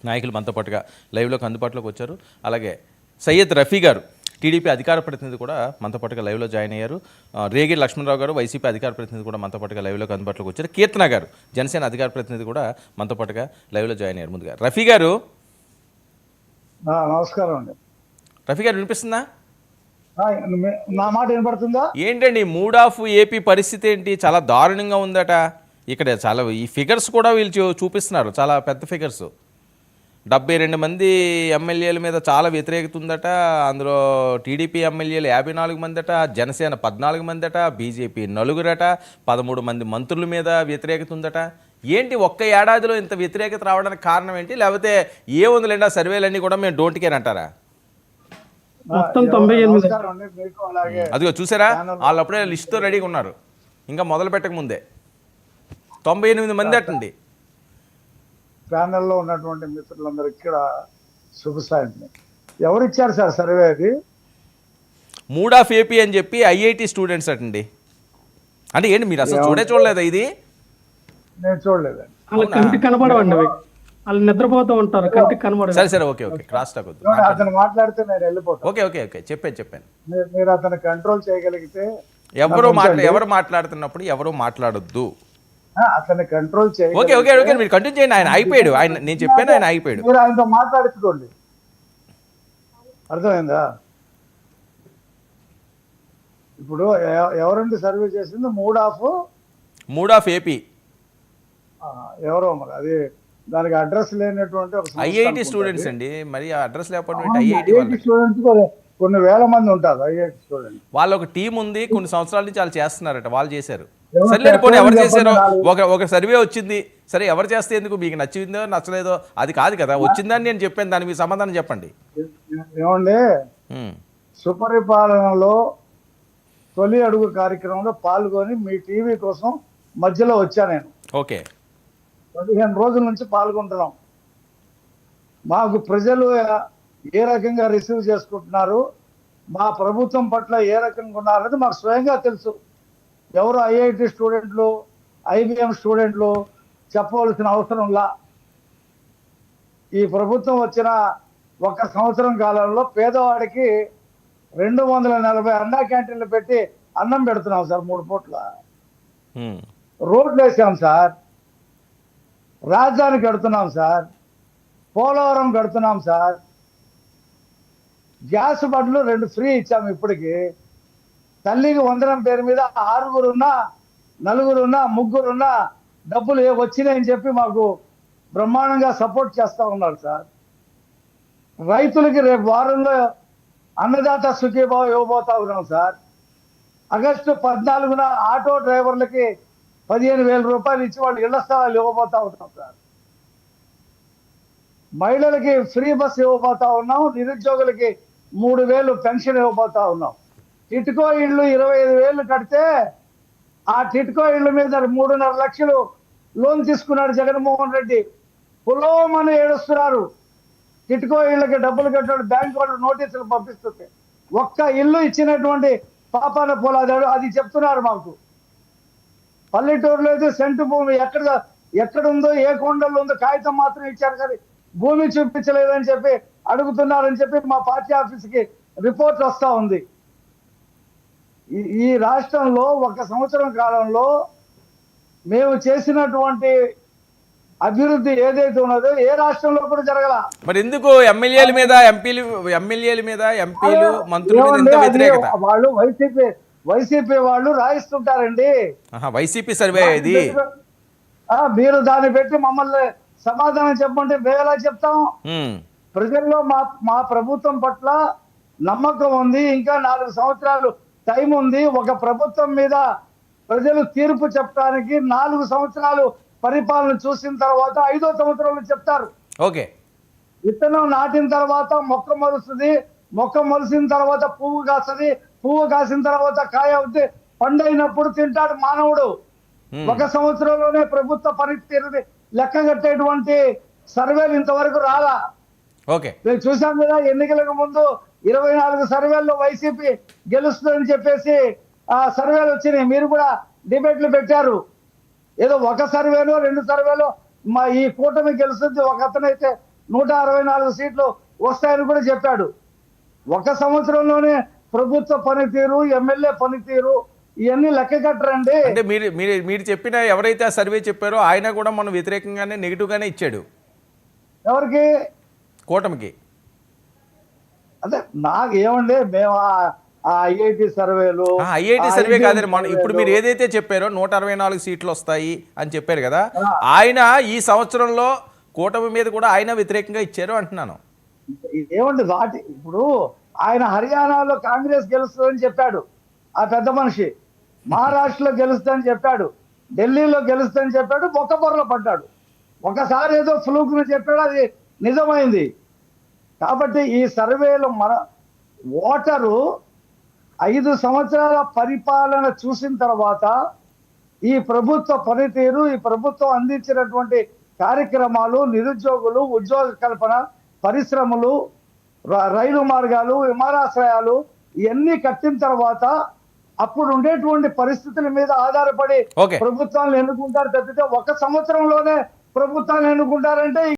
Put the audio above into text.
నాయకులు మనతో పాటుగా లైవ్లోకి అందుబాటులోకి వచ్చారు. అలాగే సయ్యద్ రఫీ గారు టీడీపీ అధికార ప్రతినిధి కూడా మనతో పాటుగా లైవ్లో జాయిన్ అయ్యారు. రేగిరి లక్ష్మణరావు గారు వైసీపీ అధికార ప్రతినిధి కూడా మనతో పాటుగా లైవ్లోకి అందుబాటులోకి వచ్చారు. కీర్తన గారు జనసేన అధికార ప్రతినిధి కూడా మనతో పాటుగా లైవ్లో జాయిన్ అయ్యారు. ముందుగా రఫీ గారు. నమస్కారం అండి. రఫీ గారు వినిపిస్తుందా? నా మాట వినపడుతుందా? ఏంటండి మూడ్ ఆఫ్ ఏపీ పరిస్థితి ఏంటి? చాలా దారుణంగా ఉందట. ఇక్కడ చాలా ఈ ఫిగర్స్ కూడా వీళ్ళు చూపిస్తున్నారు, చాలా పెద్ద ఫిగర్స్. 72 మంది ఎమ్మెల్యేల మీద చాలా వ్యతిరేకత ఉందట. అందులో టీడీపీ ఎమ్మెల్యేలు 54 మంది అట, జనసేన 14 మంది అట, బీజేపీ 4 అట, 13 మంది మంత్రుల మీద వ్యతిరేకత ఉందట. ఏంటి ఒక్క ఏడాదిలో ఇంత వ్యతిరేకత రావడానికి కారణం ఏంటి? లేకపోతే ఏముందిలేండి ఆ సర్వేలన్నీ కూడా మేము డోంట్ కేర్ అంటారా? మొత్తం 98. అదిగో చూసారా, వాళ్ళు అప్పుడే లిస్ట్తో రెడీగా ఉన్నారు, ఇంకా మొదలు పెట్టక ముందే 98 మంది అటండి. ప్యానెల్లో ఉన్నటువంటి మిత్రులందరికీ కూడా శుభసాయంత్రం. ఎవరిచ్చారు సార్ సర్వే అది? మూడ్ ఆఫ్ ఏపీ అని చెప్పి ఐఐటి స్టూడెంట్స్ అటండి. అంటే ఏంటి మీరు అసలు చూడలేదా ఇది? నేను చూడలేదండి. వాళ్ళ కంటికి కనబడవండి, వాళ్ళు నిద్రపోతూ ఉంటారు, కంటికి కనబడదు. సరే సరే, ఓకే ఓకే, క్రాస్ టాక్ వద్దు. అతను మాట్లాడితే నేను వెళ్ళిపోతాను. ఓకే ఓకే ఓకే, చెప్పాను. మీరు అతను కంట్రోల్ చేయగలిగితే. ఎవరు మాట్లాడుతున్నప్పుడు ఎవరు మాట్లాడొద్దు. అతన్ని కంట్రోల్ ఓకే ఓకే ఓకే, మీరు కంటిన్యూ చేయండి. ఆయన అయిపోయాడు, నేను చెప్పాను, ఆయన అయిపోయాడు. మీరు ఆయనతో మాట్లాడించుకోండి, అర్థమైందా? ఇప్పుడు ఎవరండి సర్వే చేసింది? మూడ్ ఆఫ్ ఏపీ ఎవరో మరి అది దానికి అడ్రస్ లేనటువంటి ఒక ఐఐటి స్టూడెంట్స్ అండి. మరి ఆ అడ్రస్ లేకపోతే ఐఐటి స్టూడెంట్స్ కొన్ని వేల మంది ఉంటారు. ఐఐటి స్టూడెంట్స్ వాళ్ళ ఒక టీం ఉంది, కొన్ని సంవత్సరాల నుంచి వాళ్ళు చేస్తున్నారట, వాళ్ళు చేశారు. సరే పోనీ ఎవరు చేశారో ఒక సర్వే వచ్చింది, సరే ఎవరు చేస్తే ఎందుకు, మీకు నచ్చిందో నచ్చలేదో అది కాదు కదా, వచ్చిందని నేను చెప్పాను, దానికి మీ సమాధానం చెప్పండి. ఏమండి, సుపరిపాలనలో తొలి అడుగు కార్యక్రమంలో పాల్గొని మీ టీవీ కోసం మధ్యలో వచ్చా నేను. ఓకే, 15 రోజుల నుంచి పాల్గొంటున్నాం. మాకు ప్రజలు ఏ రకంగా రిసీవ్ చేసుకుంటున్నారు, మా ప్రభుత్వం పట్ల ఏ రకంగా ఉన్నారనేది మాకు స్వయంగా తెలుసు. ఎవరు ఐఐటి స్టూడెంట్లు, ఐబిఎం స్టూడెంట్లు చెప్పవలసిన అవసరంలా. ఈ ప్రభుత్వం వచ్చిన 1 సంవత్సరం కాలంలో పేదవాడికి 240 అన్నా క్యాంటీన్లు పెట్టి అన్నం పెడుతున్నాం సార్. 3 పూట్ల రోడ్లు వేసాం సార్, రాజధాని కడుతున్నాం సార్, పోలవరం కడుతున్నాం సార్, గ్యాస్ బండ్లు 2 ఫ్రీ ఇచ్చాము. ఇప్పటికి తల్లికి వందనం పేరు మీద 6 ఉన్నా 4 ఉన్నా 3 ఉన్నా డబ్బులు వచ్చినాయని చెప్పి మాకు బ్రహ్మాండంగా సపోర్ట్ చేస్తూ ఉన్నారు సార్. రైతులకి రేపు వారంలో అన్నదాత సుఖీభావ ఇవ్వబోతా ఉన్నాం సార్. ఆగస్టు 14న ఆటో డ్రైవర్లకి 15,000 రూపాయలు ఇచ్చి వాళ్ళు ఇళ్ల స్థలాలు ఇవ్వబోతా ఉన్నాం సార్. మహిళలకి ఫ్రీ బస్ ఇవ్వబోతా ఉన్నాం. నిరుద్యోగులకి 3,000 పెన్షన్ ఇవ్వబోతా ఉన్నాం. టిట్కో ఇళ్ళు 25,000 కడితే ఆ టిట్కో ఇళ్ళ మీద 3.5 లక్షలు లోన్ తీసుకున్నాడు జగన్మోహన్ రెడ్డి. పులోమని ఏడుస్తున్నారు. టిట్కో ఇళ్ళకి డబ్బులు కట్టాడు, బ్యాంక్ వాళ్ళు నోటీసులు పంపిస్తుంటే ఒక్క ఇల్లు ఇచ్చినటువంటి పాపాన పోలాదాడు. అది చెప్తున్నారు మాకు. పల్లెటూరులో అయితే సెంటు భూమి ఎక్కడుందో, ఏ కొండల్లో ఉందో కాగితం మాత్రం ఇచ్చారు, కానీ భూమి చూపించలేదని చెప్పి అడుగుతున్నారని చెప్పి మా పార్టీ ఆఫీస్కి రిపోర్ట్ వస్తూ ఉంది. ఈ రాష్ట్రంలో 1 సంవత్సరం కాలంలో మేము చేసినటువంటి అభివృద్ధి ఏదైతే ఉన్నదో ఏ రాష్ట్రంలో కూడా జరగల. మరి ఎందుకు ఎమ్మెల్యేల మీద ఎంపీలు మంత్రుల మీద ఇంత వ్యతిరేకత? వాళ్ళు వైసీపీ వాళ్ళు రాయిస్తుంటారండి. వైసీపీ సర్వే ఇది. మీరు దాన్ని పెట్టి మమ్మల్ని సమాధానం చెప్పమంటే మేము ఎలా చెప్తాం? ప్రజల్లో మా ప్రభుత్వం పట్ల నమ్మకం ఉంది. ఇంకా 4 సంవత్సరాలు టైం ఉంది. ఒక ప్రభుత్వం మీద ప్రజలు తీర్పు చెప్పడానికి 4 సంవత్సరాలు పరిపాలన చూసిన తర్వాత 5వ సంవత్సరంలో చెప్తారు. ఓకే, విత్తనం నాటిన తర్వాత మొక్క మొలుస్తుంది, మొక్క మొలిసిన తర్వాత పువ్వు కాస్తుంది, పువ్వు కాసిన తర్వాత కాయ అవుతే పండైనప్పుడు తింటాడు మానవుడు. 1 సంవత్సరంలోనే ప్రభుత్వ పనితీరుని లెక్క కట్టేటువంటి సర్వేలు ఇంతవరకు రాలా. ఓకే, మేము చూసాం కదా, ఎన్నికలకు ముందు 24 సర్వేల్లో వైసీపీ గెలుస్తుందని చెప్పేసి ఆ సర్వేలు వచ్చినాయి. మీరు కూడా డిబేట్లు పెట్టారు. ఏదో 1 సర్వేలో 2 సర్వేలో మా ఈ కూటమి గెలుస్తుంది, ఒక అతనైతే 164 సీట్లు వస్తాయని కూడా చెప్పాడు. ఒక సంవత్సరంలోనే ప్రభుత్వ పనితీరు, ఎమ్మెల్యే పనితీరు ఇవన్నీ లెక్క కట్టరండి. అంటే మీరు మీరు మీరు చెప్పిన ఎవరైతే ఆ సర్వే చెప్పారో ఆయన కూడా మనం వ్యతిరేకంగానే నెగిటివ్గానే ఇచ్చాడు ఎవరికి కూటమికి. అంటే నాకు ఏమండి, మేము ఆ ఐఐటి సర్వేలు, ఐఐటి ఆ సర్వే IBM కాదండి, మనం ఇప్పుడు సర్వేలు, మీరు ఏదైతే చెప్పారో 164 సీట్లు వస్తాయి అని చెప్పారు కదా, ఆ. ఆయన ఈ సంవత్సరంలో కూటమి మీద కూడా ఆయన వ్యతిరేకంగా ఇచ్చారు అంటున్నాను. ఏమండి వాటి ఇప్పుడు ఆయన హర్యానాలో కాంగ్రెస్ గెలుస్తుందని చెప్పాడు ఆ పెద్ద మనిషి, మహారాష్ట్రలో గెలుస్తుందని చెప్పాడు, ఢిల్లీలో గెలుస్తుందని చెప్పాడు, బొక్కబొర్రలో పడ్డాడు. ఒకసారి ఏదో ఫ్లూక్ను చెప్పాడు, అది నిజమైంది. కాబట్టి ఈ సర్వేలో మన ఓటరు 5 సంవత్సరాల పరిపాలన చూసిన తర్వాత ఈ ప్రభుత్వ పనితీరు, ఈ ప్రభుత్వం అందించినటువంటి కార్యక్రమాలు, నిరుద్యోగులు, ఉద్యోగ కల్పన, పరిశ్రమలు, రైలు మార్గాలు, విమానాశ్రయాలు ఇవన్నీ కట్టిన తర్వాత అప్పుడు ఉండేటువంటి పరిస్థితుల మీద ఆధారపడి ఓకే. ప్రభుత్వాలను ఎన్నుకుంటారు తప్పితే ఒక సంవత్సరంలోనే ప్రభుత్వాన్ని ఎన్నుకుంటారంటే